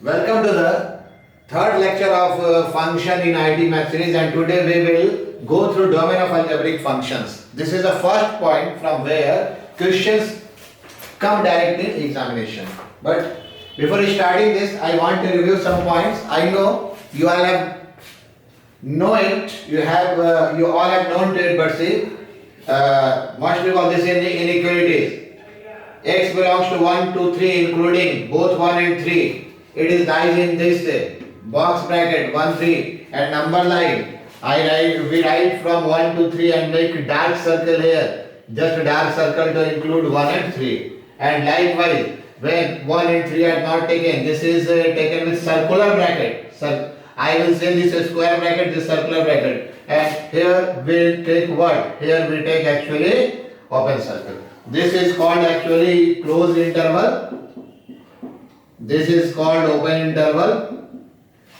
Welcome to the third lecture of function in IT Math series, and today we will go through domain of algebraic functions. This is the first point from where questions come directly in examination. But before starting this, I want to review some points. I know you all have know it, you all have known to it, but see, what we call this inequalities. X belongs to 1, 2, 3, including both 1 and 3. It is lies in this box bracket 1, 3, and number line. We write from 1 to 3 and make dark circle here. Just a dark circle to include 1 and 3. And likewise, when 1 and 3 are not taken, this is taken with circular bracket. I will say this is square bracket, this circular bracket. And here we take what? Here we take actually open circle. This is called actually closed interval. This is called open interval.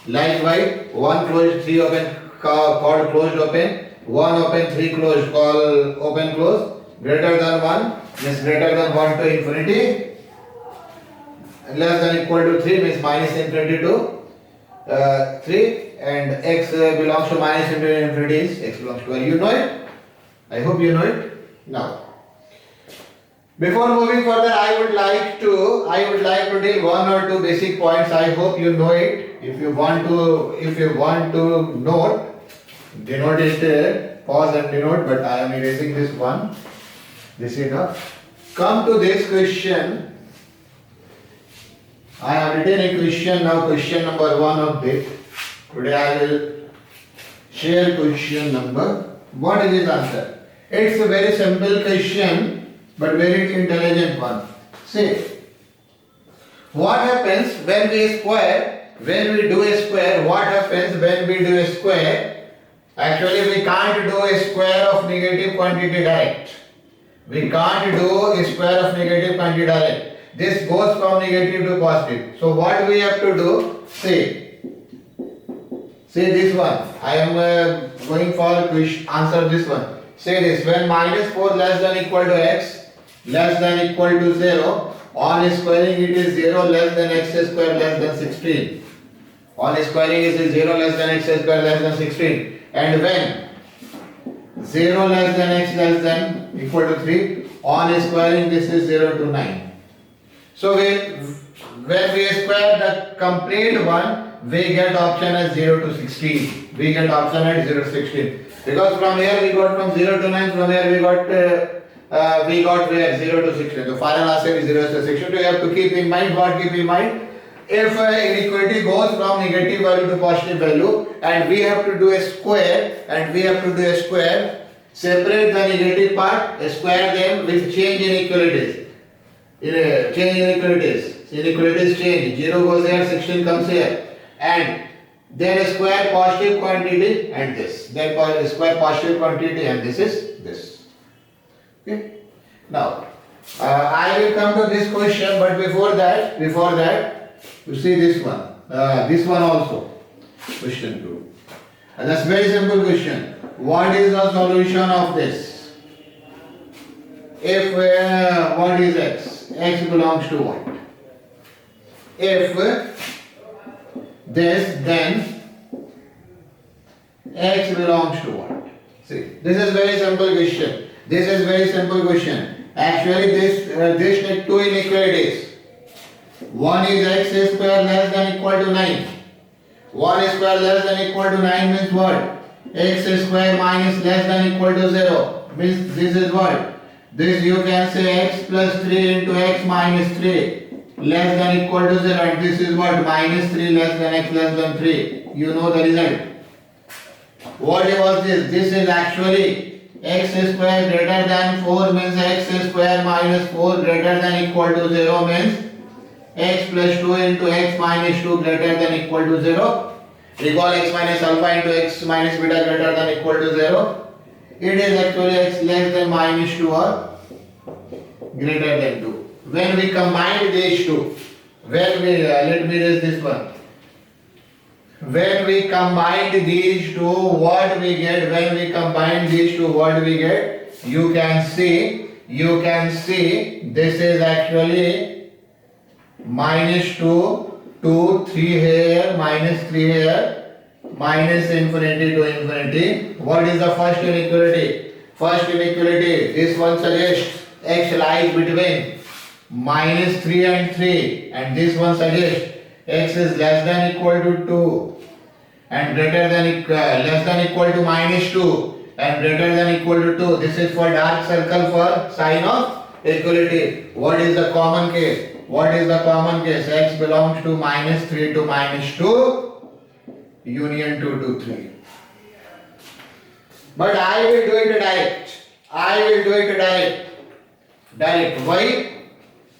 Likewise, 1 closed, 3 open, called closed open. 1 open, 3 closed, called open close. Greater than 1 means greater than 1 to infinity. Less than equal to 3 means minus infinity to 3. And x belongs to minus infinity is x belongs to 1. You know it? I hope you know it. Now, before moving further, I would like to deal one or two basic points. I hope you know it. If you want to note, denote it, pause and denote. But I am erasing this one. This is enough. Come to this question. I have written a question now. Question number 1 of this. Today I will share question number. What is its answer? It's a very simple question, but very intelligent one. See, what happens when we square? When we do a square, what happens when we do a square? Actually, we can't do a square of negative quantity direct. We can't do a square of negative quantity direct. This goes from negative to positive. So what we have to do? See this one. I am going for answer this one. Say this: when minus 4 less than equal to x less than equal to 0, on squaring it is 0 less than x square less than 16. On squaring it is 0 less than x square less than 16. And when 0 less than x less than equal to 3, on squaring this is 0 to 9. So when we square the complete one, we get option as 0 to 16. We get option at 0 to 16. Because from here we got from 0 to 9, from here we got where 0 to 16. The final answer is 0 to 16. You have to keep in mind what? Keep in mind, if inequality goes from negative value to positive value, and we have to do a square, separate the negative part, square them with change inequalities. Inequalities change. 0 goes here, 16 comes here, and then square positive quantity and this. Then square positive quantity and this is this. Okay. Now, I will come to this question, but before that, you see this one. This one also. Question 2. And that's very simple question. What is the solution of this? If what is x? X belongs to what? If this, then x belongs to what? See, this is very simple question. Actually, this take two inequalities. One is x square less than equal to 9. 1 square less than equal to 9 means what? X square minus less than equal to 0 means this is what? This you can say x plus 3 into x minus 3 less than equal to 0, and this is what? Minus 3 less than x less than 3. You know the result. What was this? This is actually x square greater than 4 means x square minus 4 greater than equal to 0 means x plus 2 into x minus 2 greater than equal to 0. Recall x minus alpha into x minus beta greater than equal to 0. It is actually x less than minus 2 or greater than 2. When we combine these two, let me raise this one. When we combine these two, what we get? When we combine these two, what we get? You can see this is actually minus 2 2, 3 here, minus 3 here, minus infinity to infinity. What is the first inequality? First inequality, this one suggests x lies between minus 3 and 3, and this one suggests x is less than equal to 2 and greater than less than equal to minus 2 and greater than equal to 2. This is for dark circle for sign of equality. What is the common case? What is the common case? X belongs to minus 3 to minus 2, union 2 to 3. But I will do it direct. I will do it direct. Direct. Why?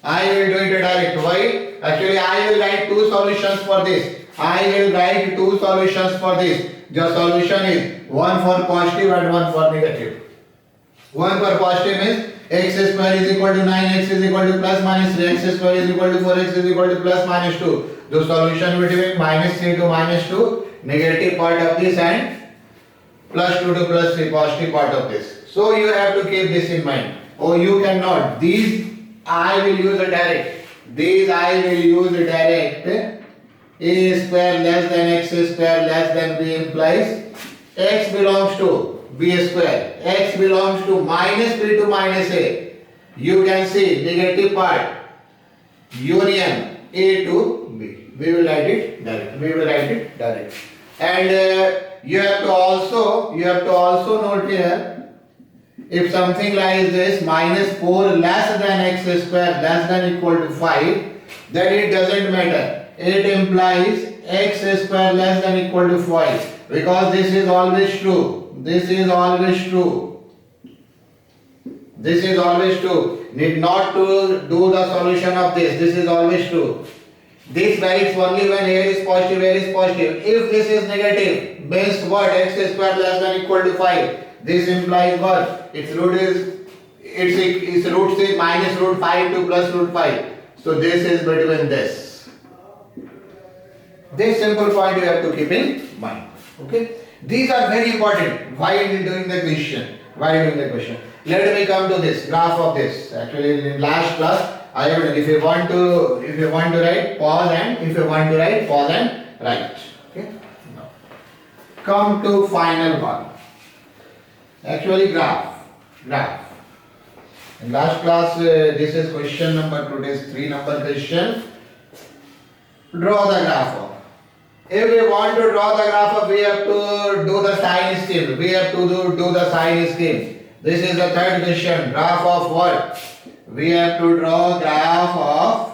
I will do it direct. Why? Actually, I will write two solutions for this. I will write two solutions for this. The solution is one for positive and one for negative. One for positive is x square is equal to 9x is equal to plus minus 3, x square is equal to 4x is equal to plus minus 2. The solution between minus 3 to minus 2, negative part of this, and plus 2 to plus 3, positive part of this. So you have to keep this in mind. Oh, you cannot. These I will use a direct. These I will use a direct. A square less than x square less than b implies x belongs to b square. X belongs to minus b to minus a. You can see negative part union a to b. We will write it direct. We will write it direct. And you have to also note here, if something like this minus 4 less than x square less than equal to 5, then it doesn't matter. It implies x square less than equal to 5, because this is always true. This is always true. This is always true. Need not to do the solution of this. This is always true. This varies only when here is positive, here is positive. If this is negative, means what? X square less than equal to 5. This implies what? Its root is minus root 5 to plus root 5. So this is between this. This simple point you have to keep in mind. Okay? These are very important while doing the question. Let me come to this graph of this. Actually, in last class, I have, if you want to write, pause, and if you want to write, pause and write. Okay? Now, come to final one. Actually, graph. In last class, this is question number, today's 3 number question. Draw the graph of. If we want to draw the graph of, we have to do the sign scheme. We have to do the sign scheme. This is the third question. Graph of what? We have to draw graph of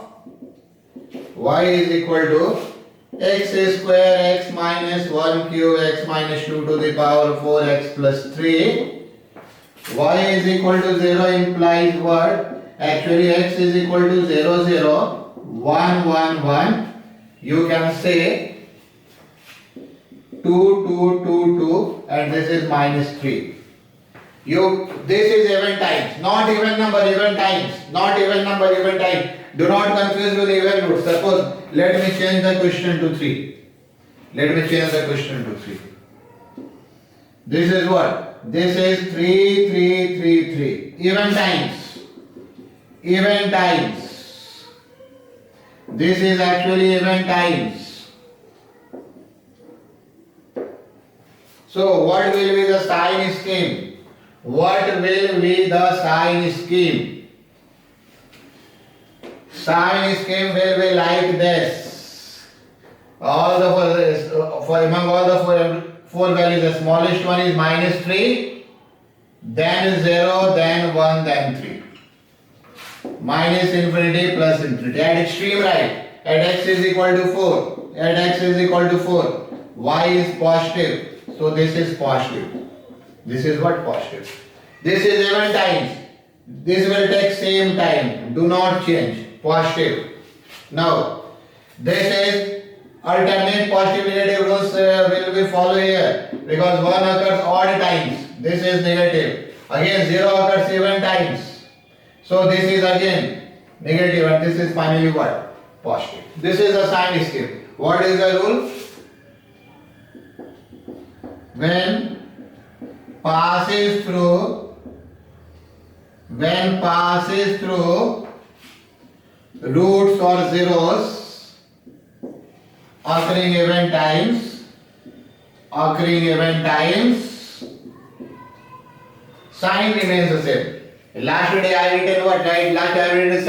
y is equal to x square x minus 1 cube x minus 2 to the power 4x plus 3. Y is equal to 0 implies what? Actually x is equal to 0, 0, 1, 1, 1. You can say 2, 2, 2, 2, and this is minus 3. This is even times, not even number, even times, not even number, even time. Do not confuse with even root. Suppose, let me change the question to 3. Let me change the question to 3. This is what? This is 3, 3, 3, 3. Even times. Even times. This is actually even times. So what will be the sign scheme? What will be the sign scheme? Sign scheme will be like this. All the among all the four values, the smallest one is minus 3, then 0, then 1, then 3. Minus infinity plus infinity. At extreme right, at x is equal to 4. At x is equal to 4. Y is positive. So this is positive. This is what? Positive. This is even times. This will take same time. Do not change. Positive. Now, this is alternate positive negative rules will be follow here, because 1 occurs odd times. This is negative. Again 0 occurs even times. So this is again negative, and this is finally what? Positive. This is the sign scheme. What is the rule? When passes through roots or zeros, occurring event times, sign remains the same. Last day I written what, right? Last I written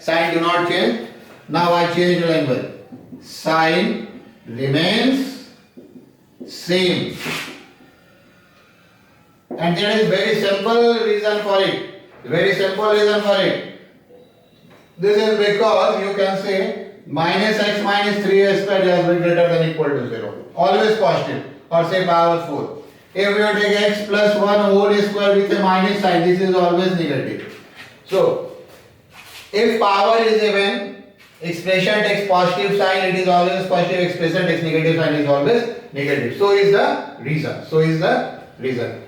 sign do not change. Now I change language. Sign remains same. And there is very simple reason for it. Very simple reason for it. This is because you can say minus x minus 3a square is greater than equal to 0. Always positive, or say power 4. If you take x plus 1 whole square with a minus sign, this is always negative. So, if power is even, expression takes positive sign, it is always positive, expression takes negative sign, is always negative. So is the reason.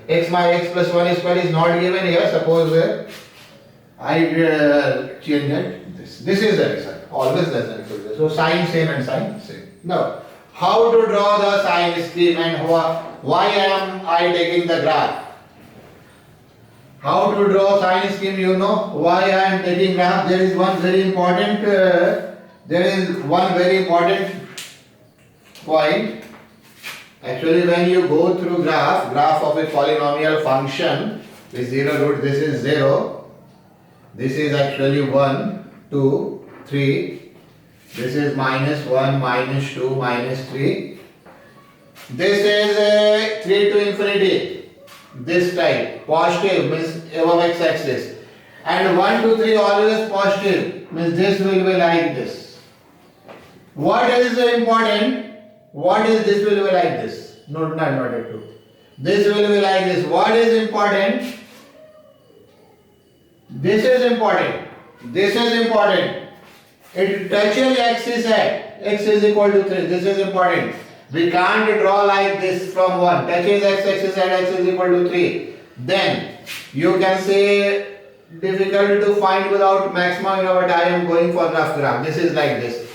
X minus x plus 1 square is not given here. Suppose I change it. This is the reason. Always less than equal to 0. So sign same and sign same. Now, how to draw the sign scheme and why am I taking the graph? How to draw sign scheme, you know. Why I am taking graph? There is one very important point. Actually, when you go through graph of a polynomial function with 0 root, this is 0. This is actually 1, 2, 3. This is minus 1, minus 2, minus 3. This is 3 to infinity. This type. Positive means above x-axis. And 1, 2, 3 always positive. Means this will be like this. What is important? What is this will be like this? Not at all. This will be like this. What is important? This is important. This is important. It touches axis at x is equal to 3. This is important. We can't draw like this from 1. Touches x-axis at x is equal to 3. Then you can say difficult to find without maximum, but I am going for rough graph. This is like this.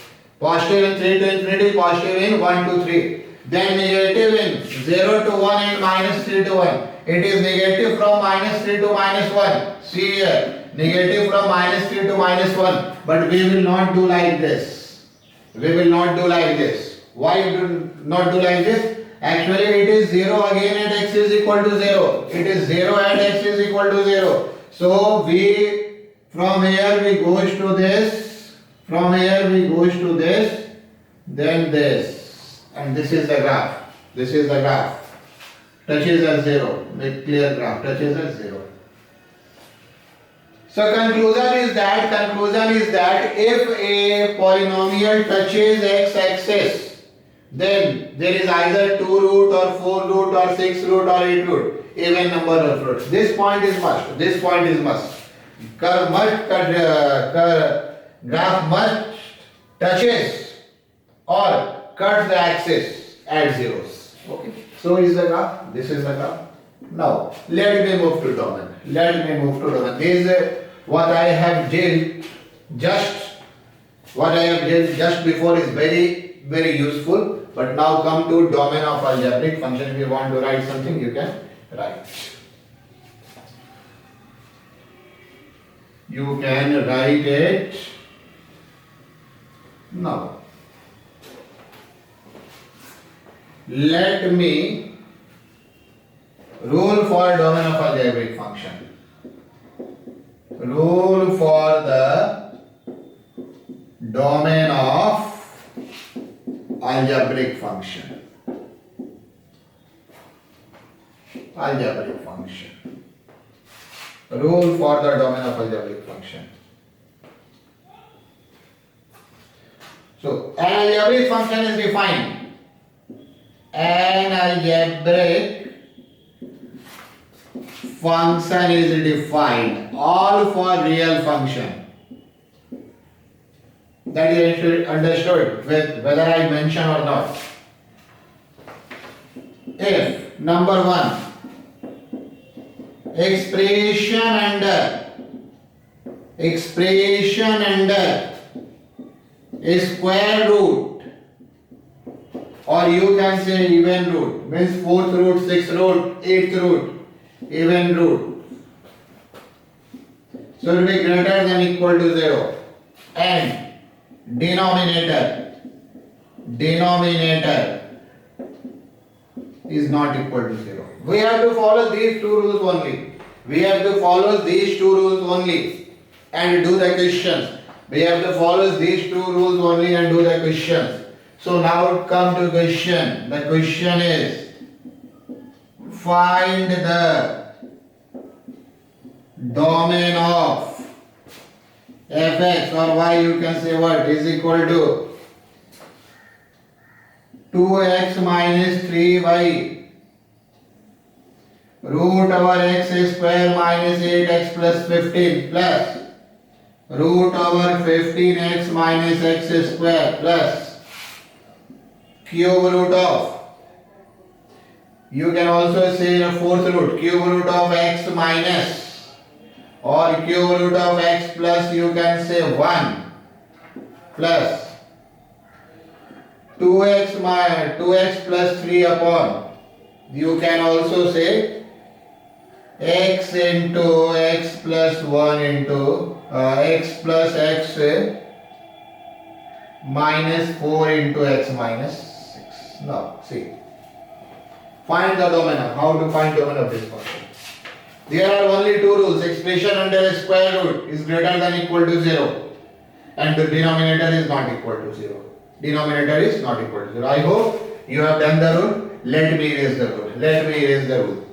Positive in 3 to infinity, positive in 1 to 3. Then negative in 0 to 1 and minus 3 to 1. It is negative from minus 3 to minus 1. See here. Negative from minus 3 to minus 1. But we will not do like this. We will not do like this. Why do not do like this? Actually it is 0 again at x is equal to 0. It is 0 at x is equal to 0. So we, from here we goes to this. From here we goes to this. Then this. And this is the graph. This is the graph. Touches at 0. Make clear graph. Touches at 0. So conclusion is that if a polynomial touches x-axis, then there is either 2 root or 4 root or 6 root or 8 root, even number of roots. This point is must. This point is must. Graph must touches or cuts the axis at zeros. Okay. So is the graph. This is the graph. Now let me move to domain. This is what I have did just before is very, very useful. But now come to domain of algebraic function. If you want to write something, you can write. You can write it now. Let me rule for domain of algebraic function. Rule for the domain of algebraic function. Rule for the domain of algebraic function. So an algebraic function is defined. An algebraic function is defined all for real function. That is understood whether I mention or not. If number 1, expression under a square root, or you can say even root, means 4th root, 6th root, 8th root, even root, should be greater than equal to 0, and denominator denominator is not equal to 0. We have to follow these two rules only. We have to follow these two rules only and do the questions. We have to follow these two rules only and do the questions. So now come to question. The question is, find the domain of fx or y, you can say what, is equal to 2x minus 3y root over x square minus 8x plus 15 plus root over 15x minus x square plus cube root of, you can also say the fourth root, cube root of x minus or cube root of x plus, you can say 1 plus 2x minus 2x plus 3 upon, you can also say x into x plus 1 into x plus x minus 4 into x minus 6. Now see, find the domain. How to find domain of this function? There are only two rules. Expression under a square root is greater than equal to 0 and the denominator is not equal to 0. Denominator is not equal to 0. I hope you have done the rule. Let me erase the rule. Let me erase the rule.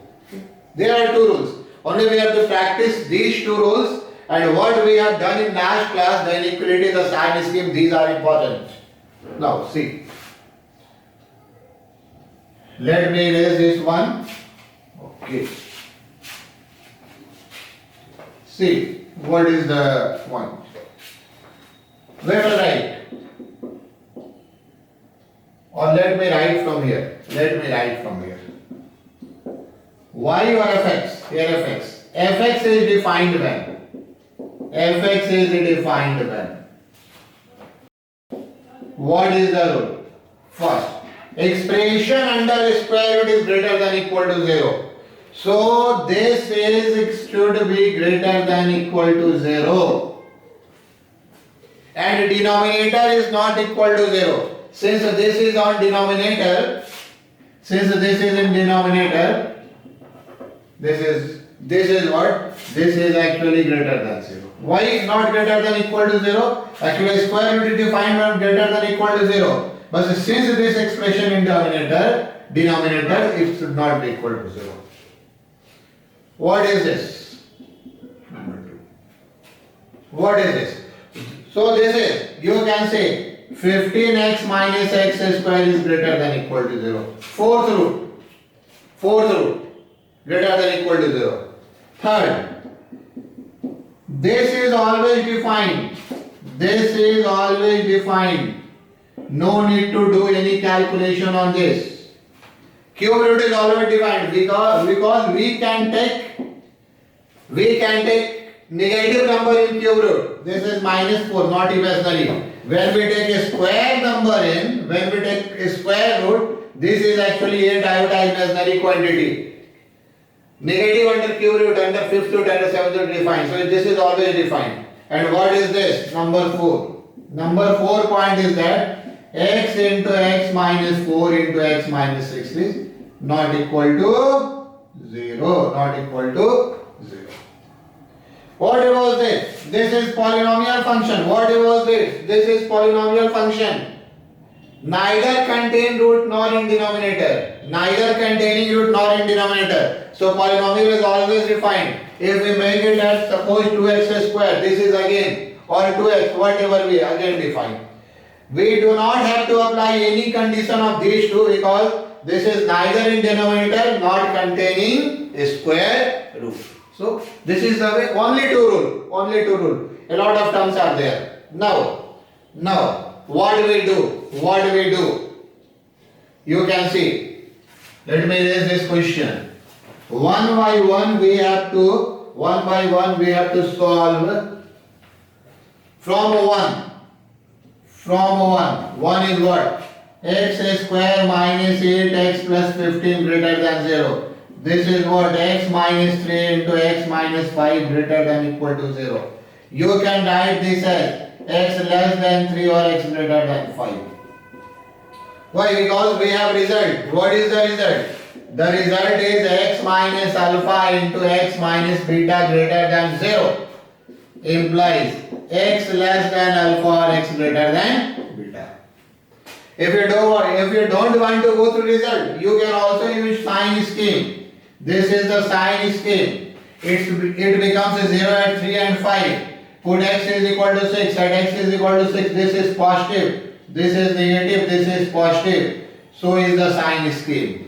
There are two rules. Only we have to practice these two rules, and what we have done in last class, the inequality, the sign scheme, these are important. Now see. Let me erase this one. Okay. See, what is the one? Where to write? Or let me write from here. Let me write from here. Y or fx? Here fx. Fx is defined when? Fx is defined when? What is the rule? First, expression under square root is greater than equal to 0. So this is should be greater than equal to 0. And denominator is not equal to 0. Since this is on denominator, since this is in denominator, this is what? This is actually greater than 0. Why is not greater than equal to 0? Actually square root is defined as greater than equal to 0. But since this expression in denominator, it should not be equal to 0. What is this? Number 2. What is this? So this is, you can say 15x minus x square is greater than equal to 0. Fourth root, greater than equal to 0. Third, this is always defined. This is always defined. No need to do any calculation on this. Cube root is always defined because we can take negative number in cube root. This is minus 4, not imaginary. When we take a square number in, when we take a square root, this is actually 8 iota imaginary quantity. Negative under cube root, under 5th root, under 7th root defined. So this is always defined. And what is this? Number 4. Number 4 point is that x into x minus 4 into x minus 6 is not equal to 0. Not equal to 0. What was this? This is polynomial function. What was this? This is polynomial function. Neither contain root nor in denominator. Neither containing root nor in denominator. So polynomial is always defined. If we make it as suppose 2x square, this is again, or 2x, whatever we again define. We do not have to apply any condition of these two because this is neither in denominator nor containing a square root. So this is the way, only two rule. A lot of terms are there. Now, what do we do? You can see. Let me raise this question. One by one we have to solve from 1. From 1. 1 is what? X square minus 8x plus 15 greater than 0. This is what? X minus 3 into x minus 5 greater than equal to 0. You can write this as x less than 3 or x greater than 5. Why? Because we have result. What is the result? The result is x minus alpha into x minus beta greater than 0 implies x less than alpha or x greater than beta. If you don't want to go through result, you can also use sign scheme. This is the sign scheme. It becomes a 0 at 3 and 5. Put x is equal to 6. At x is equal to 6, this is positive. This is negative. This is positive. So is the sign scheme.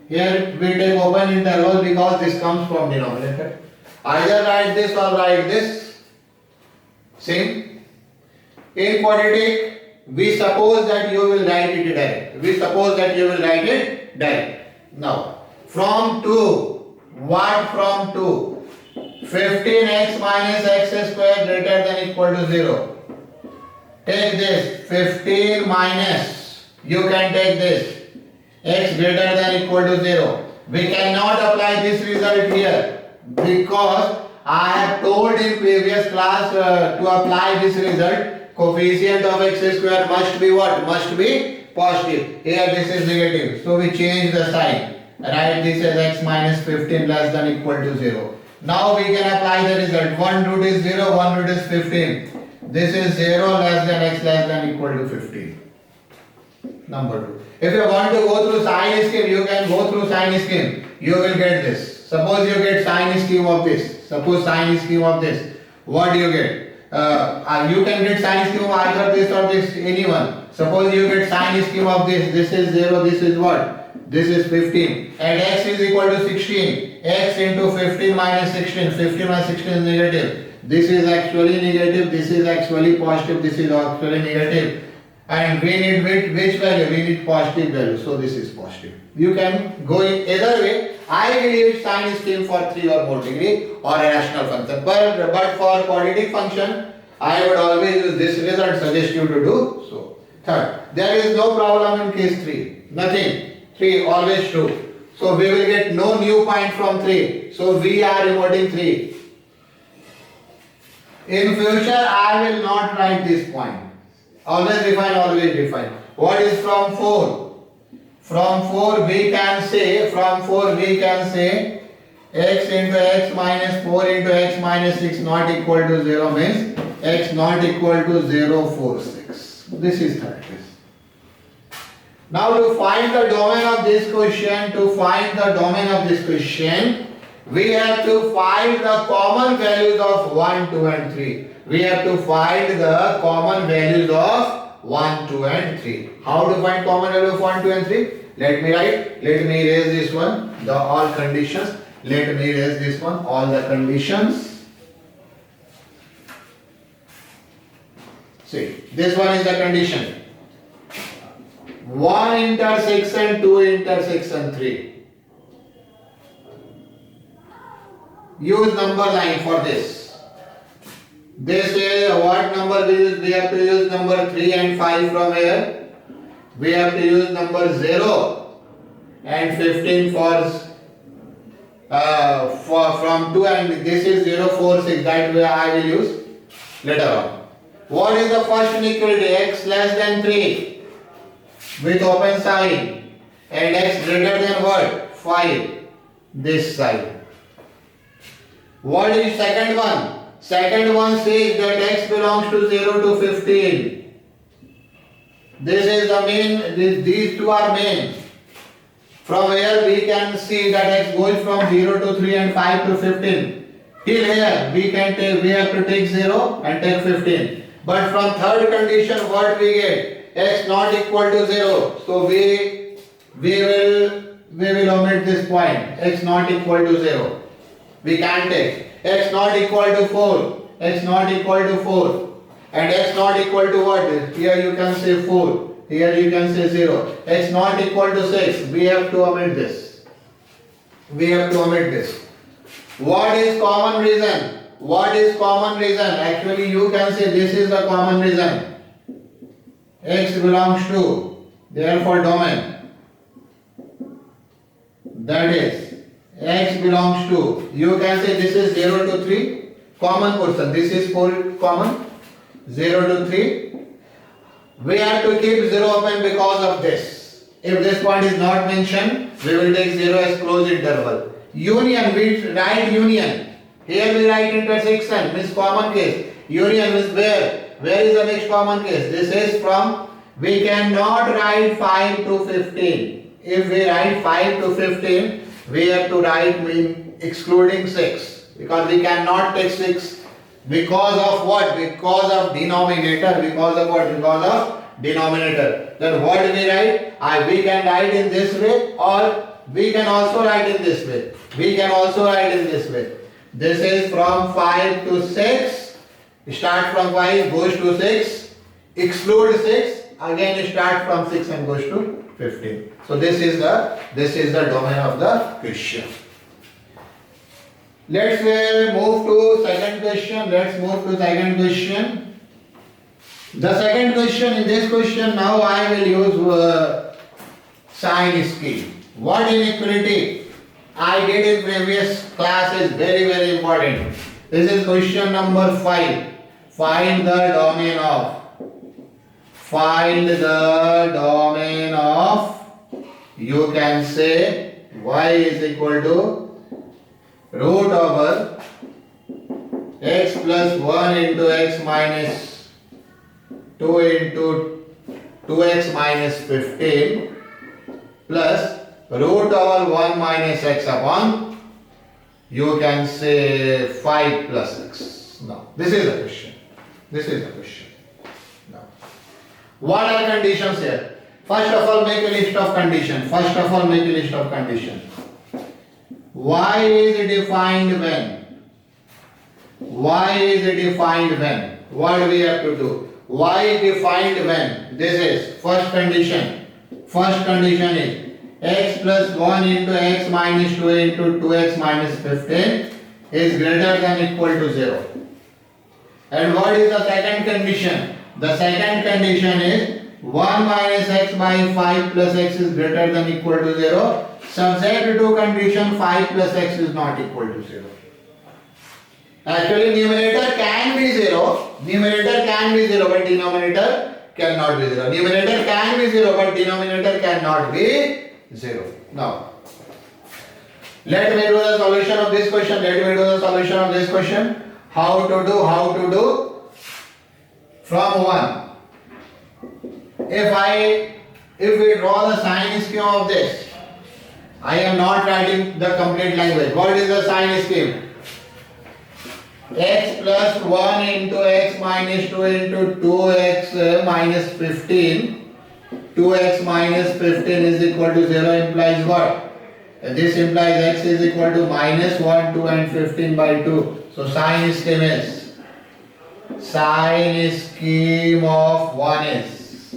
Here we take open interval because this comes from denominator. Either write this or write this. Same. In quadratic, we suppose that you will write it direct. Now, from 2. What from 2? 15x minus x square greater than equal to 0. Take this 15 minus, you can take this x greater than equal to 0. We cannot apply this result here because I have told in previous class to apply this result, coefficient of x square must be what? Must be positive. Here this is negative. So we change the sign. Write this as x minus 15 less than equal to 0. Now we can apply the result. One root is 0, one root is 15. This is 0 less than x less than equal to 15. Number 2. If you want to go through sign scheme, you can go through sign scheme. You will get this. Suppose you get sign scheme of this. What do you get? You can get sign scheme of either this or this, anyone. Suppose you get sign scheme of this. This is 0, this is what? This is 15. And x is equal to 16. X into 15 minus 16. 15 minus 16 is negative. This is actually negative. This is actually positive. This is actually negative. And we need which value? We need positive value. So this is positive. You can go in either way. I will use sign scheme for 3 or more degree or a rational function. But for quadratic function, I would always use this result. Suggest you to do so. Third, there is no problem in case 3. Nothing. 3 always true. So we will get no new point from 3. So we are removing 3. In future, I will not write this point. Always define. What is from 4? From 4 we can say x into x minus 4 into x minus 6 not equal to 0 means x not equal to 0, 4, 6. This is third case. Now to find the domain of this question, we have to find the common values of 1, 2 and 3. We have to find the common values of 1, 2 and 3. How to find common value of 1, 2 and 3? Let me erase this one, the all conditions. Let me erase this one, all the conditions. See, this one is the condition. 1 intersection 2 intersection 3. Use number line for this. They say what number we use? We have to use number 3 and 5 from here. We have to use number 0 and 15 for from 2 and this is 0, 4, 6. That way I will use later on. What is the first inequality? X less than 3 with open sign and x greater than what? 5. This side. What is second one? Second one says that x belongs to 0 to 15. This is the main, these two are main. From here we can see that x goes from 0 to 3 and 5 to 15. Till here we have to take 0 and take 15. But from third condition what we get? X not equal to 0. So we will omit this point. X not equal to 0. We can't take. X not equal to 4. X not equal to 4. And x not equal to what? Here you can say 4. Here you can say 0. X not equal to 6. We have to omit this. What is common reason? Actually you can say this is the common reason. X belongs to, therefore domain. That is, x belongs to, you can say this is 0 to 3, common portion. This is 4 common, 0 to 3. We have to keep 0 open because of this. If this point is not mentioned, we will take 0 as closed interval. Union, we write union. Here we write intersection, means common case. Union is where? Where is the next common case? This is from, we cannot write 5 to 15. If we write 5 to 15, we have to write excluding 6. Because we cannot take 6. Because of what? Because of denominator. Because of what? Because of denominator. Then what do we write? We can write in this way, or we can also write in this way. We can also write in this way. This is from 5 to 6. Start from 5, goes to 6. Exclude 6. Again start from 6 and goes to 15. So this is the domain of the question. Let's move to second question. The second question, in this question now I will use sign scheme. What inequality I did in previous class is very important. This is question number 5. Find the domain of, you can say y is equal to root over x plus 1 into x minus 2 into 2x minus 15 plus root over 1 minus x upon, you can say 5 plus x. Now, this is the question. Now, what are conditions here? First of all, make a list of conditions. Y is defined when? What do we have to do? Y is defined when? This is first condition. First condition is x plus 1 into x minus 2 into 2x minus 15 is greater than or equal to 0. And what is the second condition? The second condition is 1 minus x by 5 plus x is greater than or equal to 0. Subject to condition 5 plus x is not equal to 0. Actually numerator can be 0. But denominator cannot be 0. Numerator can be 0 but denominator cannot be 0. Now, let me do the solution of this question. How to do? From 1. If we draw the sign scheme of this, I am not writing the complete language. What is the sign scheme? X plus 1 into x minus 2 into 2x minus 15. 2x minus 15 is equal to 0 implies what? This implies x is equal to minus 1, 2 and 15 by 2. So sign scheme of 1 is,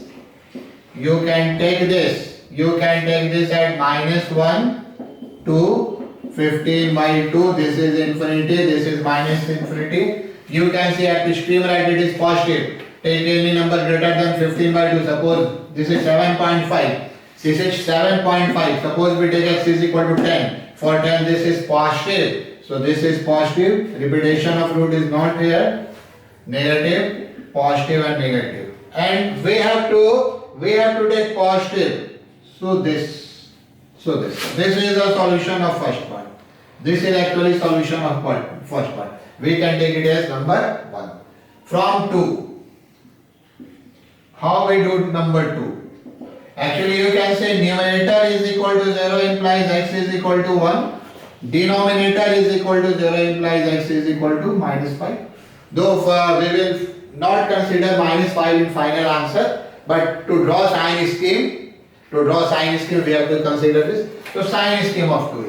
you can take this at minus 1, 2, 15 by 2. This is infinity, this is minus infinity. You can see at the extreme right it is positive. Take any number greater than 15 by 2. Suppose this is 7.5. This is 7.5. Suppose we take x is equal to 10. For 10 this is positive. So this is positive. Repetition of root is not here. Negative, positive and negative. And we have to take positive. So this is the solution of first part. This is actually solution of first part. We can take it as number 1. From 2. How we do number 2? Actually you can say numerator is equal to 0 implies x is equal to 1. Denominator is equal to 0 implies x is equal to minus 5. Though we will not consider minus 5 in final answer, but to draw sign scheme we have to consider this. So sign scheme of 2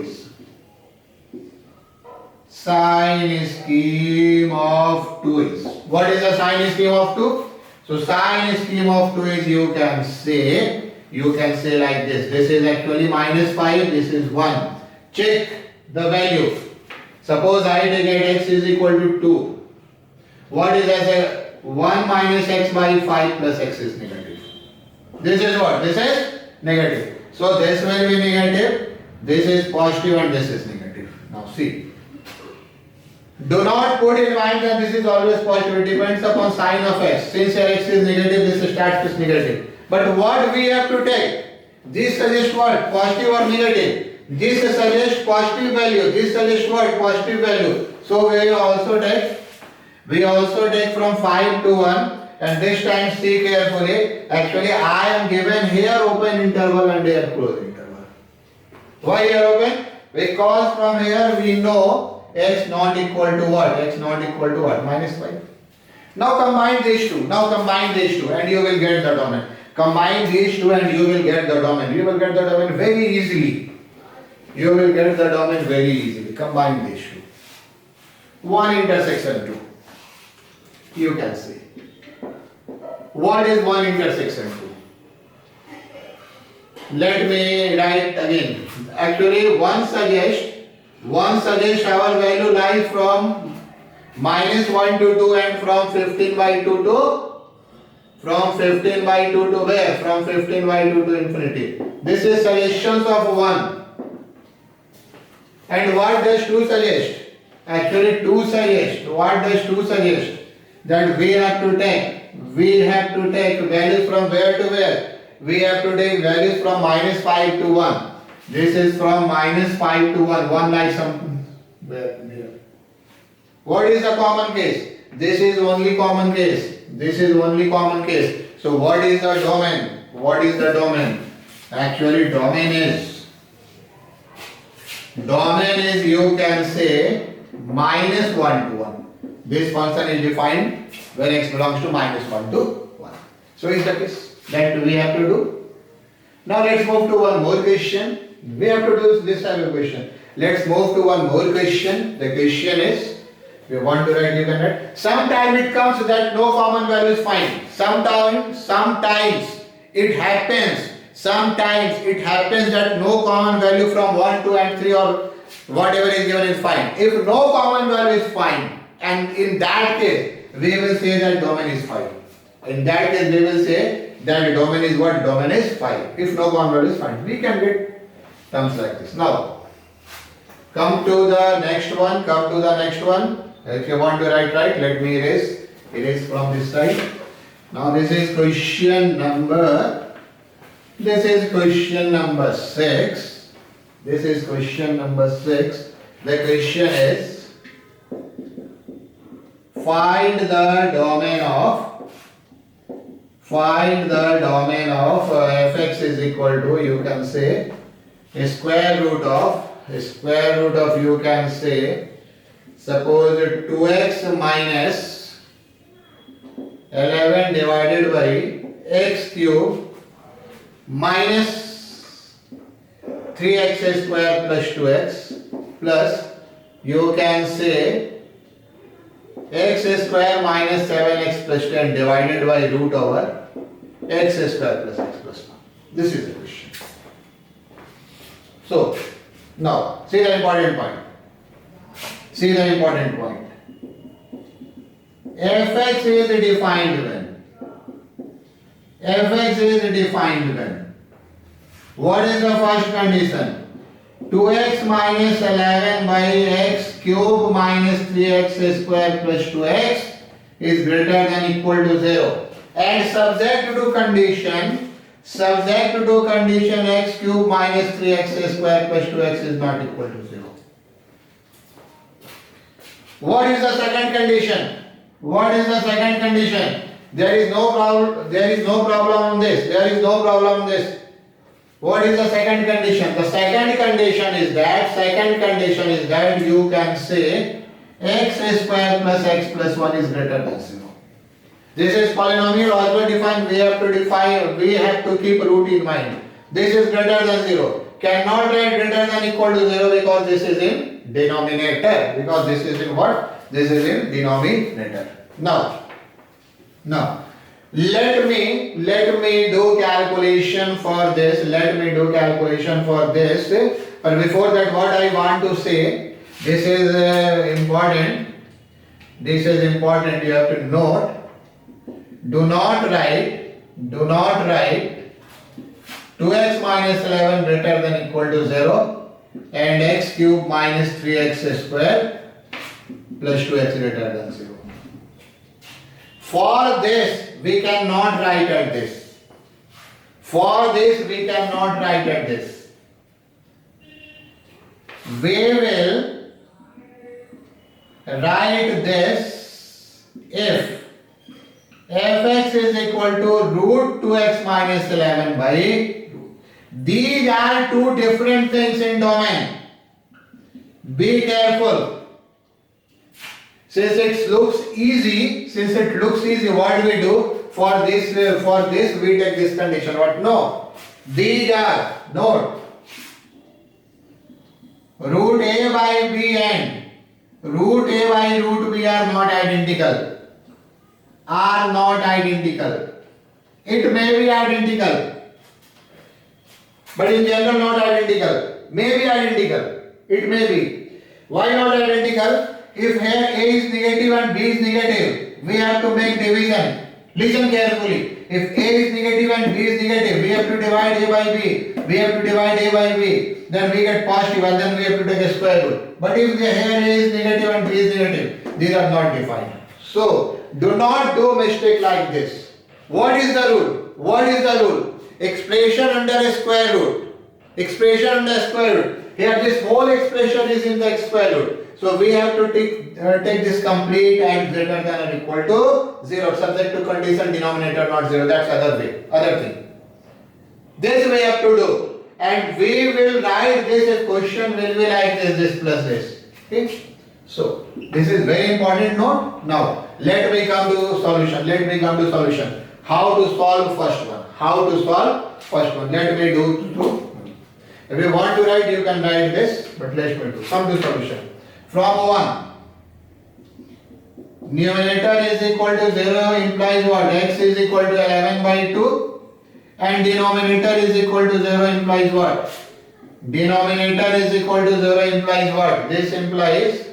is. What is the sign scheme of 2? So sign scheme of 2 is, you can say like this. This is actually minus 5, this is 1. Check the value. Suppose I take x is equal to 2. What is as a 1 minus x by 5 plus x is negative. This is what? This is negative. So this will be negative, this is positive and this is negative. Now see. Do not put in mind that this is always positive. It depends upon sign of x. Since your x is negative, this starts with negative. But what we have to take? This suggests what? Positive or negative? This suggests positive value. This suggests what? Positive value. So we also take from 5 to 1. And this time see carefully. Actually, I am given here open interval and here closed interval. Why here open? Because from here we know x not equal to what? X not equal to what? Minus 5. Now combine these two. And you will get the domain. Combine these two and you will get the domain. You will get the domain very easily. Combine these two. 1 intersection 2. You can see. What is 1 intersection 2? Let me write again. Actually, one suggests our value lies from -1 to 2 and from 15/2 to where? From 15/2 to infinity. This is suggestions of 1. And what does 2 suggest? Actually, 2 suggests. What does 2 suggest? That we have to take values from where to where? We have to take values from -5 to 1. This is from -5 to 1. 1 like something here. What is the common case? This is only common case. So what is the domain? Actually, domain is you can say -1 to 1. This function is defined when x belongs to -1 to 1. So is the case that we have to do. Now let's move to one more question. We have to do this type of question. Let's move to one more question. The question is, we want to write, you can write. Sometimes it comes that no common value is found. Sometimes it happens that no common value from 1, 2 and 3 or whatever is given is found. If no common value is found, and in that case, we will say that domain is 5. In that case, we will say that domain is what? Domain is 5. If no common value is found, we can get terms like this. Now, come to the next one. If you want to write, let me erase from this side. Now this is question number 6. The question is, find the domain of fx is equal to, you can say, square root of you can say, suppose 2x minus 11 divided by x cube minus 3x square plus 2x plus you can say x square minus 7x plus 10 divided by root over x square plus x plus 1. This is the question. So, now see the important point. Fx is defined when? What is the first condition? 2x minus 11 by x cube minus 3x square plus 2x is greater than equal to 0. And subject to condition x cube minus 3x square plus 2x is not equal to 0. What is the second condition? There is no problem on this. What is the second condition? The second condition is that you can say x square plus x plus 1 is greater than 0. This is polynomial always defined. We have to keep root in mind. This is greater than 0. Cannot write greater than equal to 0 because this is in denominator. Because this is in what? This is in denominator. Now let me do calculation for this. But before that, what I want to say, this is important. You have to note. Do not write 2x minus 11 greater than equal to 0 and x cube minus 3x square plus 2x greater than 0. For this, we cannot write at this. For this, we cannot write at this. We will write this if fx is equal to root 2x minus 11 by. These are two different things in domain. Be careful. Since it looks easy, what do we do? For this we take this condition. What? No. These are, note, root a by b and root a by root b are not identical. Are not identical. It may be identical, but in general not identical. May be identical. It may be. Why not identical? If here a is negative and b is negative, we have to make division. Listen carefully. If a is negative and b is negative, we have to divide a by b. We have to divide a by b. Then we get positive and then we have to take a square root. But if here a is negative and b is negative, these are not defined. So, do not do mistake like this. What is the rule? What is the rule? Expression under a square root. Expression under a square root. Here this whole expression is in the square root. So we have to take this complete and greater than or equal to 0, subject to condition denominator not 0. That's other thing. This we have to do, and we will write this question will be like this plus this. Okay. So this is very important note. Now let me come to solution. How to solve first one? Let me do. If you want to write, you can write this, but let me do. Come to solution. From 1, numerator is equal to 0 implies what? X is equal to 11 by 2, and denominator is equal to 0 implies what? Denominator is equal to 0 implies what? This implies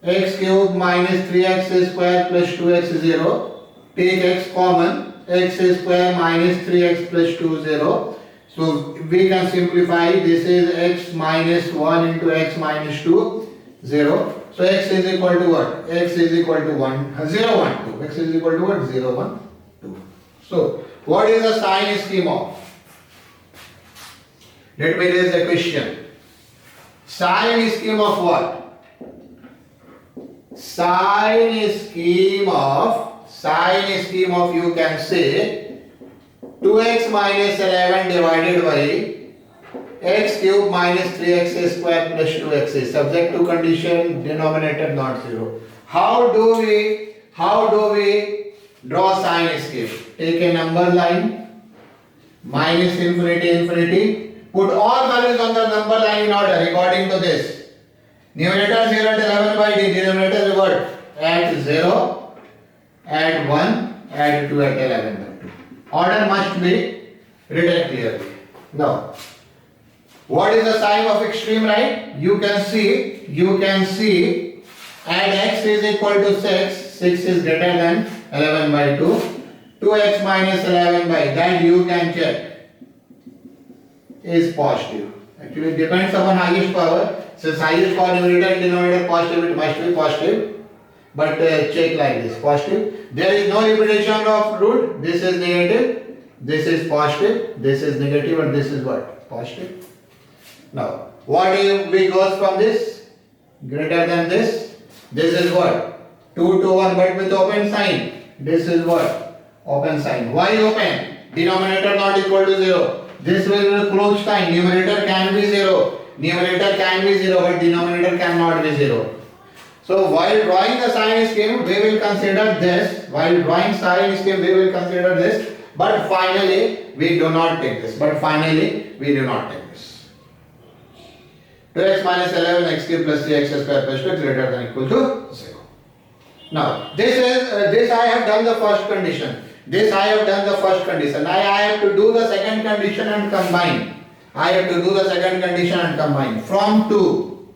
x cube minus 3x square plus 2x is 0. Take x common, x square minus 3x plus 2 0. So we can simplify. This is x minus 1 into x minus 2, 0. So x is equal to what? X is equal to 1, 0, 1, 2. X is equal to what? 0, 1, 2. So what is the sign scheme of? Let me raise a question. Sign scheme of what? Sign scheme of you can say 2x minus 11 divided by x cube minus 3x square plus 2x is subject to condition denominator not 0. How do we draw sign scheme? Take a number line, minus infinity, put all values on the number line in order according to this. Numerator 0 at 11 by d, denominator is what? Add 0, add 1, add 2 at 11 by 2. Order must be written clearly. Now, what is the sign of extreme right? You can see add x is equal to 6 is greater than 11 by 2, 2x minus 11 by that you can check is positive. Actually it depends upon highest power. Since highest power numerator and denominator positive, it must be positive. But check like this, positive. There is no repetition of root. This is negative, this is positive, this is negative, and this is what? Positive. Now, what do we goes from this? Greater than this. This is what? 2 to 1, but with open sign. This is what? Open sign. Why open? Denominator not equal to 0. This will be closed sign. Numerator can be 0. But denominator cannot be 0. So while drawing the sign scheme, we will consider this. But finally, we do not take this. 2x minus 11 x cube plus 3x square plus 2 greater than equal to 0. Now, this I have done the first condition. Now I have to do the second condition and combine. From 2.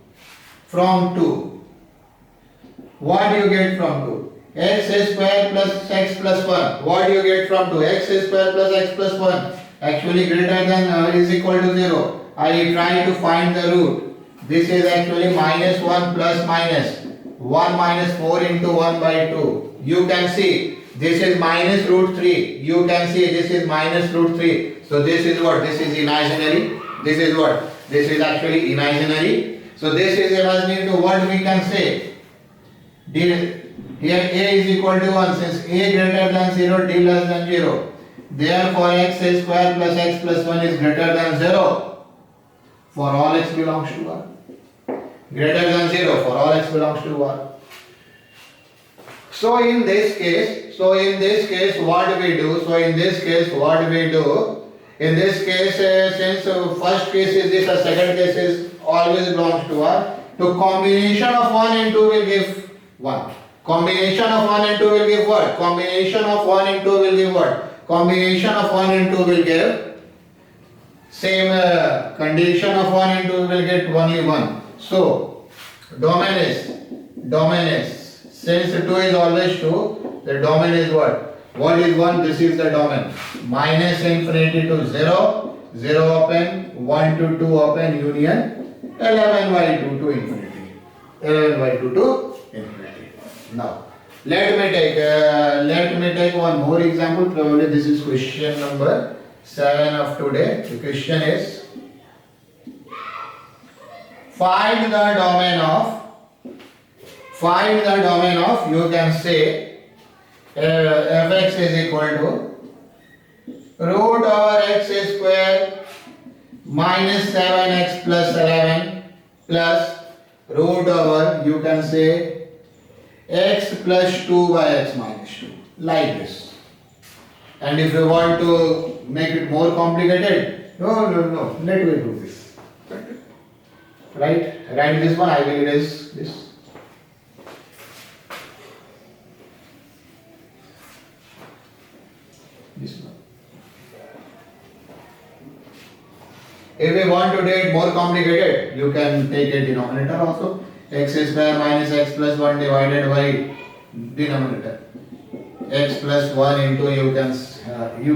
What do you get from 2? X square plus x plus 1. What do you get from 2? X square plus x plus 1. Actually greater than is equal to 0. I try to find the root. This is actually minus 1 plus minus. 1 minus 4 into 1 by 2. You can see this is minus root 3. You can see this is minus root 3. So this is what? This is imaginary. This is what? This is actually imaginary. So this is imaginary, to what we can say? Here a is equal to 1. Since a greater than 0, d less than 0. Therefore x square plus x plus 1 is greater than 0 for all x belongs to 1. Greater than 0 for all x belongs to 1. So in this case, what we do? In this case, since first case is this, second case is always belongs to 1. So combination of 1 and 2 will give 1. Combination of 1 and 2 will give what? Combination of 1 and 2 will give what? Combination of 1 and 2 will give same condition of 1 and 2 will get only 1. So domain is since 2 is always 2, the domain is what? What is 1? This is the domain. Minus infinity to 0, 0 open, 1 to 2 open, union 11 by 2 to infinity. 11 by 2 to infinity. Now let me take one more example. Probably this is question number 7 of today. The question is, find the domain of, you can say fx is equal to root over x square minus 7x plus 11 plus root over, you can say, x plus 2 by x minus 2, like this. And if you want to make it more complicated, no, let me do this. Right? Write this one, I will erase this. This one. If you want to do it more complicated, you can take a denominator also. X square minus x plus 1 divided by denominator. X plus 1 into, you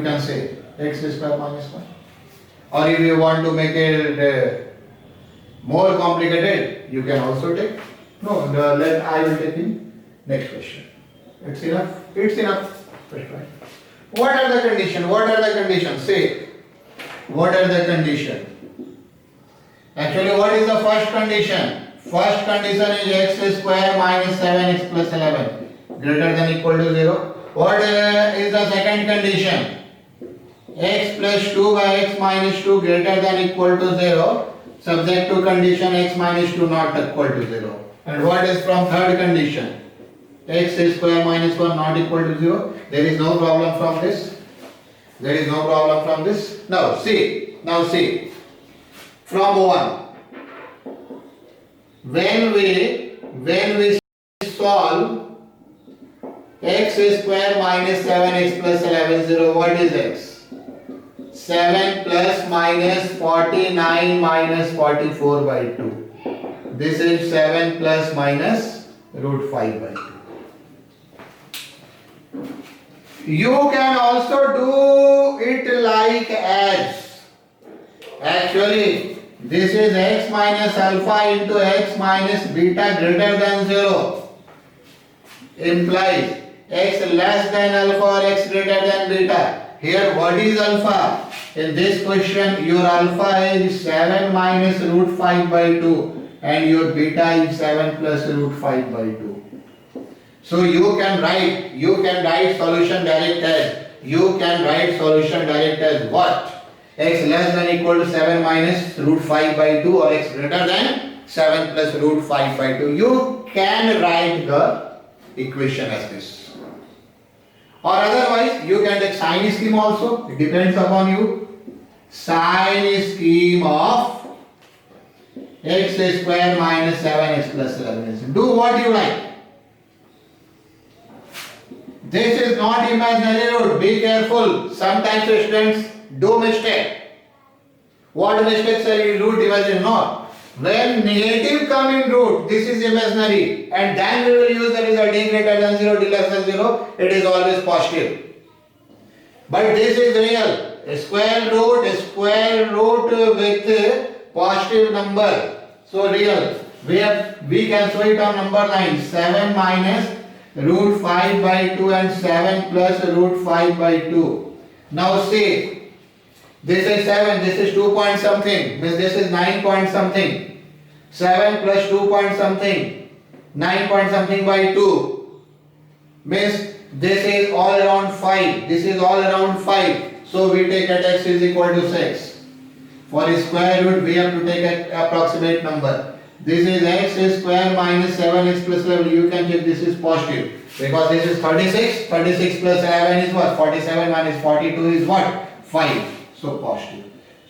can say x square minus 1. Or if you want to make it more complicated, you can also take. No, I will take in next question. It's enough. First one. What are the conditions? Say, what are the conditions? Actually, what is the first condition? First condition is x square minus 7x plus 11 greater than equal to 0. What is the second condition? X plus 2 by x minus 2 greater than equal to 0, subject to condition x minus 2 not equal to 0. And what is from third condition? X square minus 1 not equal to 0. There is no problem from this. Now see. From 1. When we solve x square minus 7x plus 11, 0, what is x? 7 plus minus 49 minus 44 by 2. This is 7 plus minus root 5 by 2. You can also do it like as. Actually, this is x minus alpha into x minus beta greater than 0. Implies x less than alpha or x greater than beta. Here what is alpha? In this question your alpha is 7 minus root 5 by 2 and your beta is 7 plus root 5 by 2. So you can write solution direct as what? X less than equal to 7 minus root 5 by 2 or x greater than 7 plus root 5 by 2. You can write the equation as this. Or otherwise you can take sign scheme also. It depends upon you. Sign scheme of x square minus 7x plus 11. Do what you like. This is not imaginary root. Be careful. Sometimes students do mistake. What mistakes are in root imaginary? No. When negative come in root, this is imaginary, and then we will use the result d greater than 0, d less than 0. It is always positive. But this is real. A square root with positive number. So real. we can show it on number line. 7 minus root 5 by 2 and 7 plus root 5 by 2. Now see, this is 7, this is 2 point something, means this is 9 point something. 7 plus 2 point something, 9 point something by 2, means this is all around 5, this is all around 5. So we take at x is equal to 6. For a square root we have to take an approximate number. This is x square minus 7x plus 11. You can check this is positive because this is 36. 36 plus 11 is what? 47 minus 42 is what? 5. So positive.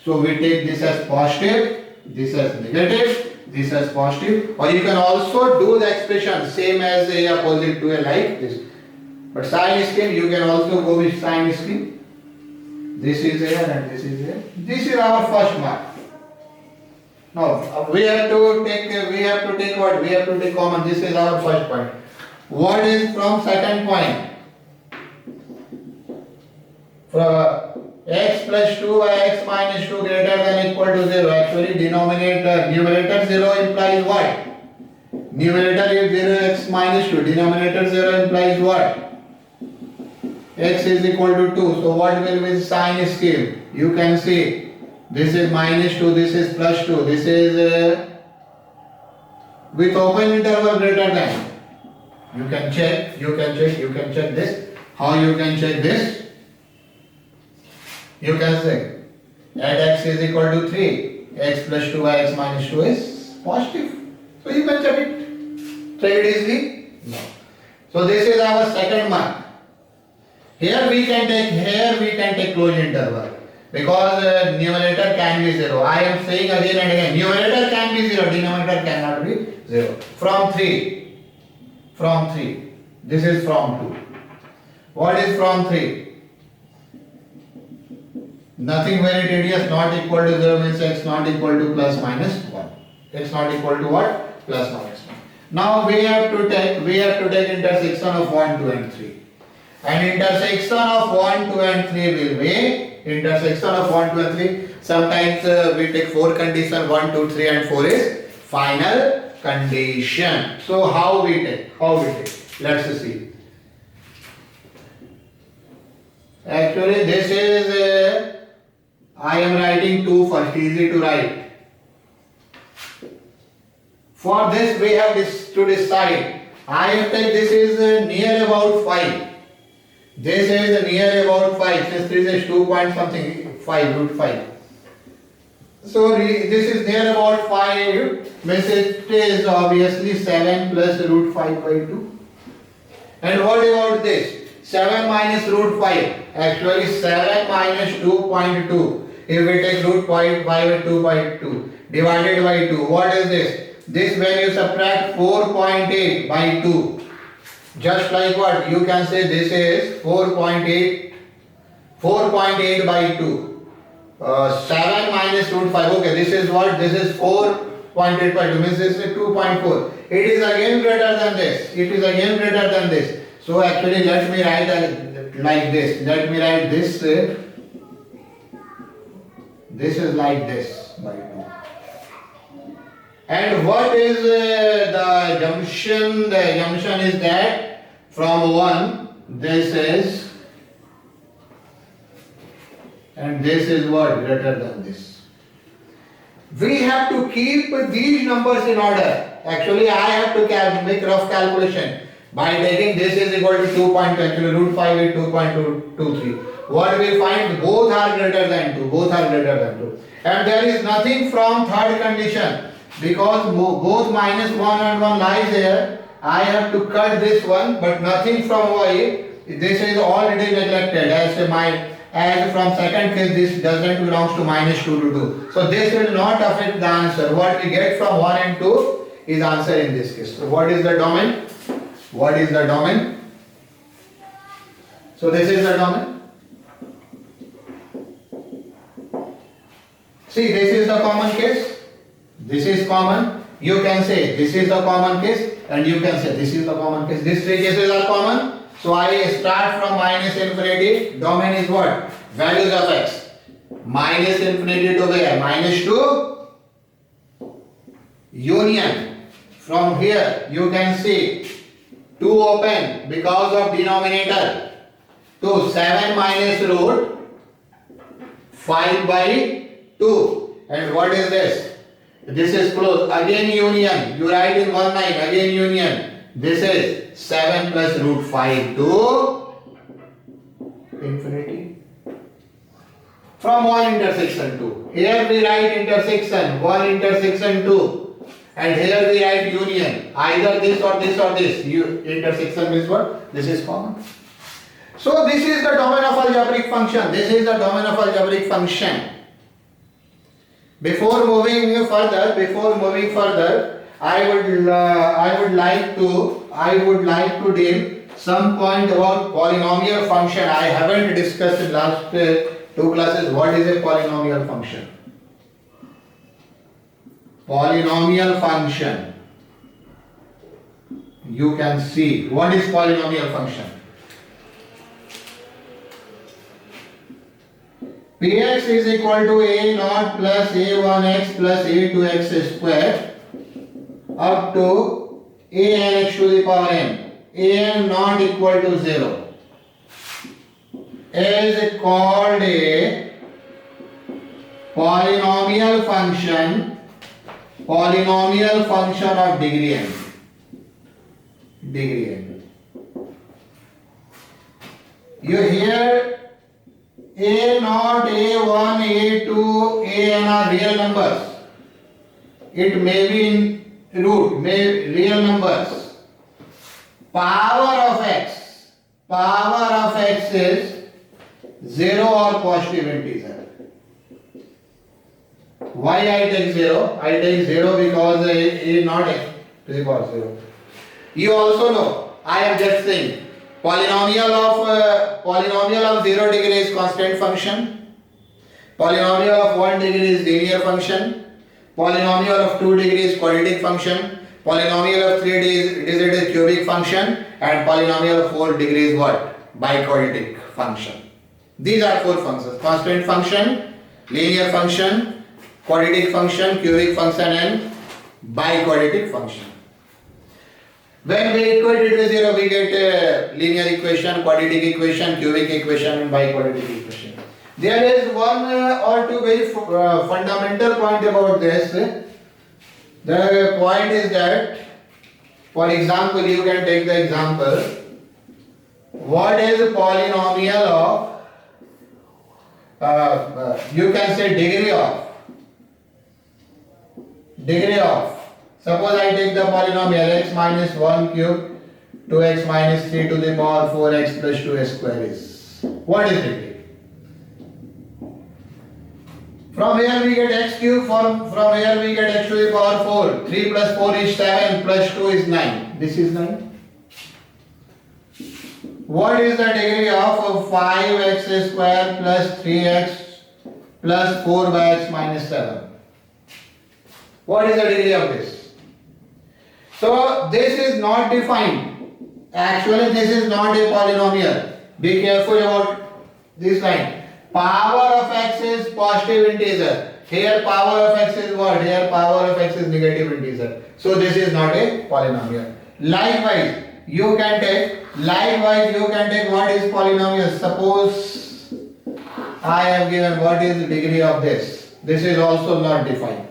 So we take this as positive, this as negative, this as positive. Or you can also do the expression same as a opposite to a like this. But sign scheme you can also go with sign scheme. This is here and this is here. This is our first mark. Now we have to take what? We have to take common. This is our first point. What is from second point? From x plus 2 by x minus 2 greater than equal to 0. Actually numerator 0 implies what? Numerator is 0 x minus 2. Denominator 0 implies what? X is equal to 2. So what will be the sign scheme? You can see this is minus 2, this is plus 2, this is with open interval greater than. You can check this. How you can check this? You can say at x is equal to 3, x plus 2 by x minus 2 is positive. So you can check it. Check it easily? No. So this is our second mark. Here we can take closed interval because numerator can be 0. I am saying again and again, numerator can be 0, denominator cannot be 0. From 3. This is from 2. What is from 3? Nothing very tedious. Not equal to 0 means x not equal to plus minus 1. X not equal to what? Plus minus 1. Now we have to take intersection of 1, 2 and 3. And intersection of 1, 2 and 3 will be intersection of 1, 2 and 3. Sometimes we take 4 condition, 1, 2, 3 and 4 is final condition. So how we take? Let's see. Actually this is I am writing 2 first, easy to write. For this we have to decide. I have taken this is near about 5. This is near about 5, since this is 2 point something, 5, root 5. So this is near about 5, means it is obviously 7 plus root 5 by 2. And what about this? 7 minus root 5, actually 7 minus 2.2. If we take root 5 by 2 by 2, divided by 2, what is this? This when you subtract 4.8 by 2. Just like what? You can say this is 4.8 by 2. 7 minus root 5. Okay, this is what? This is 4.8 by 2. Means this is 2.4. It is again greater than this. So actually let me write like this. Let me write this. This is like this by 2. And what is the junction? The junction is that from 1 this is, and this is what? Greater than this. We have to keep these numbers in order. Actually I have to make rough calculation by taking this is equal to 2.2, actually root 5 is 2.223. What we find? Both are greater than 2. And there is nothing from third condition. Because both minus 1 and 1 lies here, I have to cut this one, but nothing from y. This is already neglected as from second case this doesn't belongs to minus 2 to 2. So this will not affect the answer. What we get from 1 and 2 is answer in this case. So what is the domain? So this is the domain. See, this is the common case. This is common. You can say this is the common case and you can say this is the common case. These three cases are common. So I start from minus infinity. Domain is what? Values of x. Minus infinity to where? Minus 2. Union. from here you can see 2 open because of denominator. So 7 minus root 5 by 2. And what is this? This is close. Again union. You write in one line. Again union. This is 7 plus root 5 to infinity. From one intersection 2. Here we write intersection. One intersection 2. And here we write union. Either this or this or this. Intersection means what? This is common. So this is the domain of algebraic function. This is the domain of algebraic function. Before moving further, I would like to deal some point about polynomial function. I haven't discussed in last 2 classes what is a polynomial function. Polynomial function. You can see what is polynomial function. Px is equal to a naught plus a1x plus a2x square up to a n x to the power n. A n not equal to 0 is called a polynomial function of degree n. You hear a naught, a1, a2, an are real numbers. It may be in root, real numbers. Power of x is 0 or positive integer. Why I take 0? I take 0 because a not x to the power 0. You also know, I am just saying, polynomial of 0 degree is constant function. Polynomial of 1 degree is linear function. Polynomial of 2 degree is quadratic function. Polynomial of 3 digit is cubic function. And polynomial of 4 degree is what? Biquadratic function. These are 4 functions. Constant function, linear function, quadratic function, cubic function and biquadratic function. When we equate it with 0, we get a linear equation, quadratic equation, cubic equation and biquadratic equation. There is one or two very fundamental point about this. The point is that, for example, you can take the example, what is a polynomial of, you can say degree of. Suppose I take the polynomial x minus 1 cube 2x minus 3 to the power 4x plus 2 square is. What is degree? From here we get x cube, from here we get x to the power 4. 3 plus 4 is 7 plus 2 is 9. This is 9. What is the degree of 5x square plus 3x plus 4 by x minus 7? What is the degree of this? So this is not defined. Actually this is not a polynomial. Be careful about this line. Power of x is positive integer. Here power of x is what? Here power of x is negative integer. So this is not a polynomial. Likewise, you can take what is polynomial. Suppose I have given what is the degree of this. This is also not defined.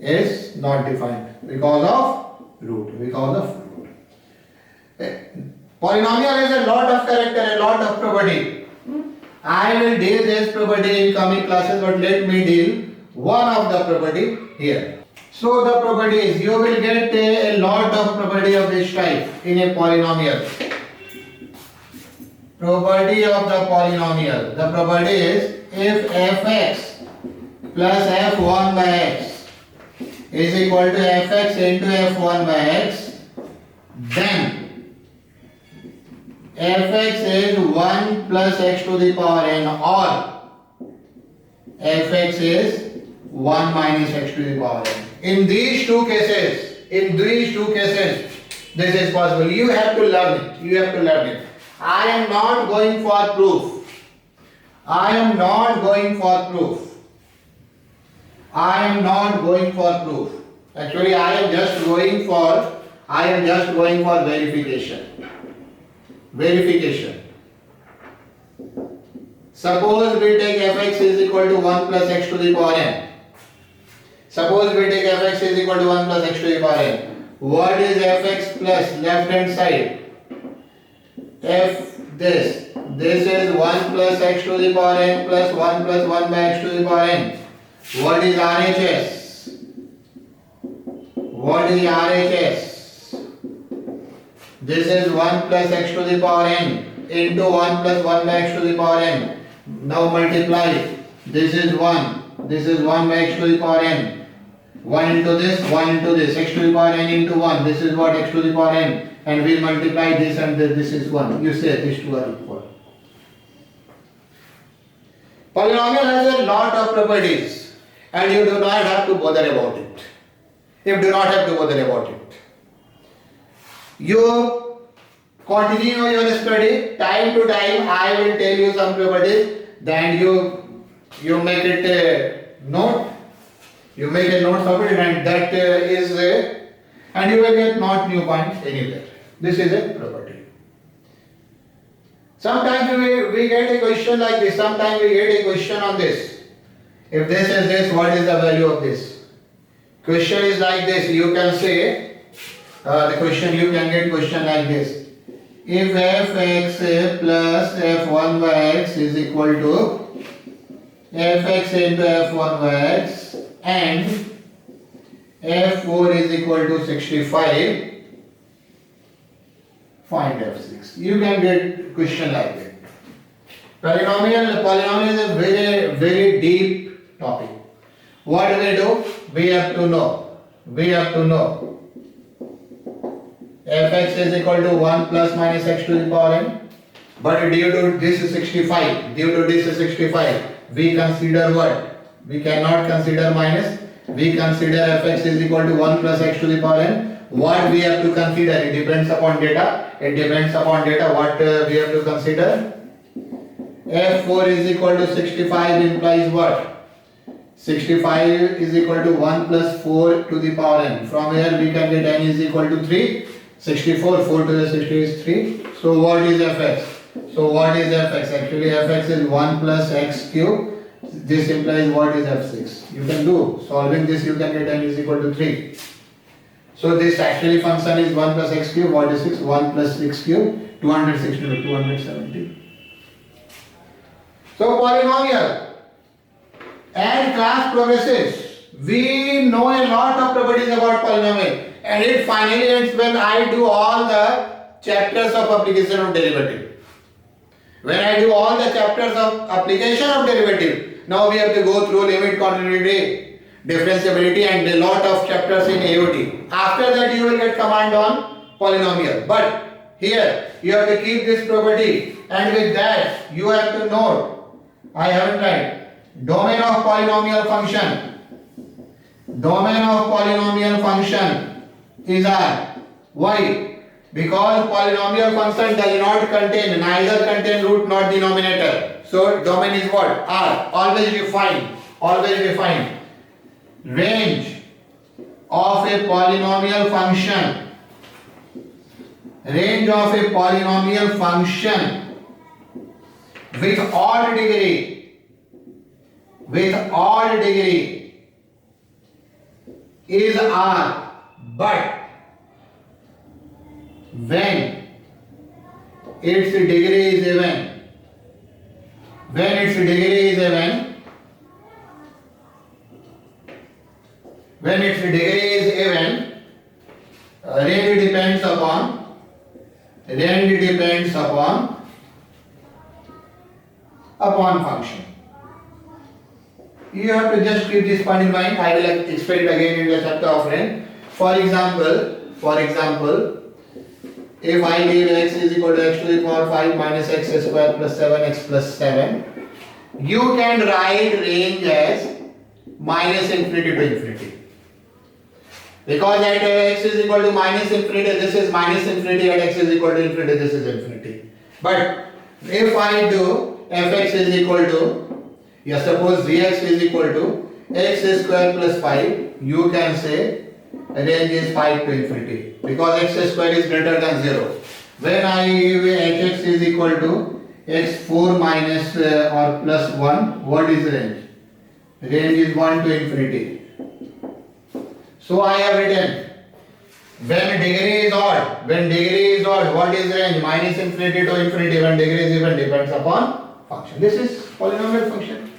Is not defined because of root. Polynomial has a lot of character, a lot of property. I will deal this property in coming classes, but let me deal one of the property here. So the property is, you will get a lot of property of this type in a polynomial. Property of the polynomial. The property is, if fx plus f1 by x is equal to fx into f1 by x, then fx is 1 plus x to the power n, or fx is 1 minus x to the power n. In these two cases, this is possible. You have to learn it. I am not going for proof. I am not going for proof. Actually, I am just going for verification. Verification. Suppose we take fx is equal to 1 plus x to the power n. Suppose we take fx is equal to 1 plus x to the power n. What is fx plus left hand side? This is 1 plus x to the power n plus 1 plus 1 by x to the power n. What is RHS? What is RHS? This is 1 plus x to the power n into 1 plus 1 by x to the power n. Now multiply. This is 1. This is 1 by x to the power n. 1 into this, 1 into this. X to the power n into 1. This is what x to the power n. And we multiply this and this is 1. You say these two are equal. Polynomial has a lot of properties and you do not have to bother about it. You do not have to bother about it. You continue your study. Time to time I will tell you some properties. Then you make it a note. You make a note of it and that is and you will get not new point anywhere. This is a property. Sometimes we get a question like this. Sometimes we get a question on this. If this is this, what is the value of this? Question is like this. You can say the question. You can get question like this. If fx plus f1 by x is equal to fx into f1 by x and f4 is equal to 65. Find f6. You can get question like that. Polynomial is a very, very deep topic. What do we do? We have to know. Fx is equal to 1 plus minus x to the power n. But due to this is 65. We consider what? We cannot consider minus. We consider fx is equal to 1 plus x to the power n. What we have to consider? It depends upon data. What we have to consider? f4 is equal to 65 implies what? 65 is equal to 1 plus 4 to the power n. From here we can get n is equal to 3. 64, 4 to the 60 is 3. So what is fx? Actually fx is 1 plus x cube. This implies what is f6. You can do. Solving this you can get n is equal to 3. So this actually function is 1 plus x cube. What is 6? 1 plus 6 cube. 260 to 270. So polynomial. As class progresses, we know a lot of properties about polynomial. And it finally ends when I do all the chapters of application of derivative. When I do all the chapters of application of derivative, now we have to go through limit, continuity, differentiability and a lot of chapters in AOT. After that you will get command on polynomial. But here you have to keep this property and with that you have to note, I haven't tried, domain of polynomial function. Domain of polynomial function is R. Why? Because polynomial function does not contain, neither contain root nor denominator. So domain is what? R. Always define. Range of a polynomial function. Range of a polynomial function with odd degree is R. But when its degree is even, range depends upon function. You have to just keep this point in mind. I will explain it again in the chapter of range. For example, if I leave x is equal to x to the power 5 minus x square plus 7x plus 7, you can write range as minus infinity to infinity. Because at x is equal to minus infinity, this is minus infinity, at x is equal to infinity, this is infinity. But if I do fx is equal to, suppose gx is equal to x square plus 5, you can say range is 5 to infinity because x square is greater than 0. When I hx is equal to x4 minus or plus 1, what is range? Range is 1 to infinity. So I have written when degree is odd, what is range? Minus infinity to infinity. When degree is even, depends upon function. This is polynomial function.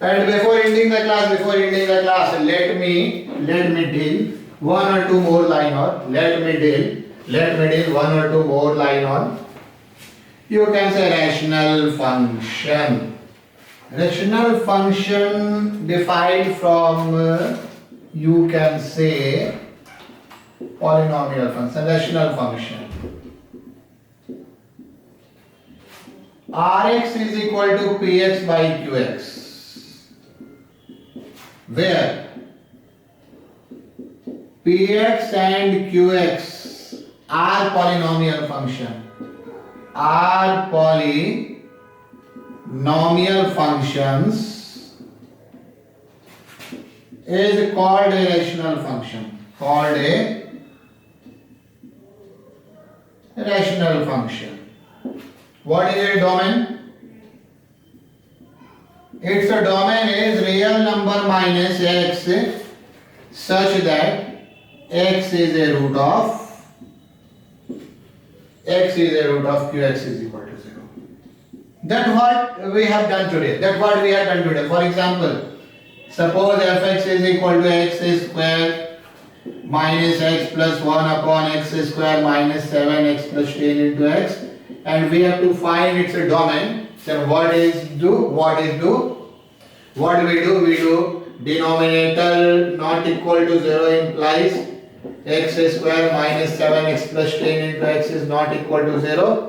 And before ending the class, let me deal one or two more line on. Let me deal one or two more line on. You can say rational function. Rational function defined from you can say polynomial function, rational function. Rx is equal to Px by Qx. Where Px and Qx are polynomial function. Are polynomial functions is called a rational function. Called a rational function. What is a domain? Its domain is real number minus x such that x is a root of qx is equal to 0. That's what we have done today. For example, suppose fx is equal to x square minus x plus 1 upon x square minus 7x plus 10 into x, and we have to find its domain. Then what do we do? We do denominator not equal to 0 implies x square minus 7x plus 10 into x is not equal to 0.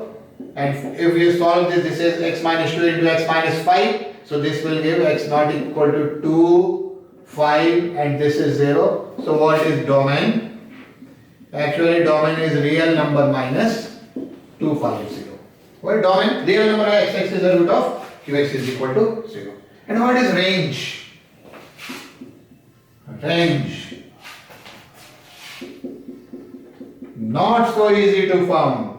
And if you solve this, this is x minus 2 into x minus 5. So this will give x not equal to 2, 5, and this is 0. So what is domain? Actually domain is real number minus 2, 5, 0. What is domain? Real number of x is the root of qx is equal to 0. And what is range? Range. Not so easy to find.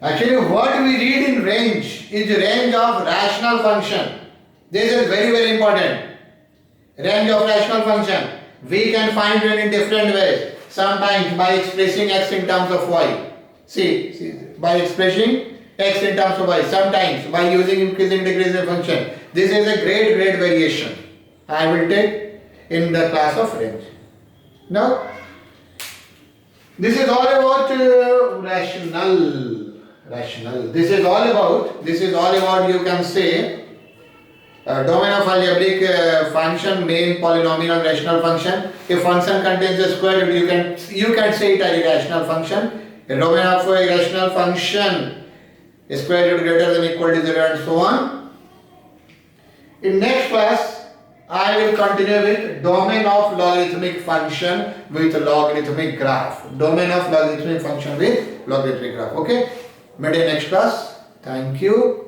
Actually, what we read in range is range of rational function. This is very, very important. Range of rational function. We can find it in different ways. Sometimes by expressing x in terms of y. See, by expressing x in terms of y. Sometimes by using increasing decreasing function. This is a great variation. I will take in the class of range. Now, this is all about rational. This is all about you can say domain of algebraic function, main polynomial rational function. If function contains a square root, you can say it as a rational function. A domain of a rational function, square root greater than equal to 0 and so on. In next class, I will continue with domain of logarithmic function with logarithmic graph. Domain of logarithmic function with logarithmic graph. Okay? Meet in next class. Thank you.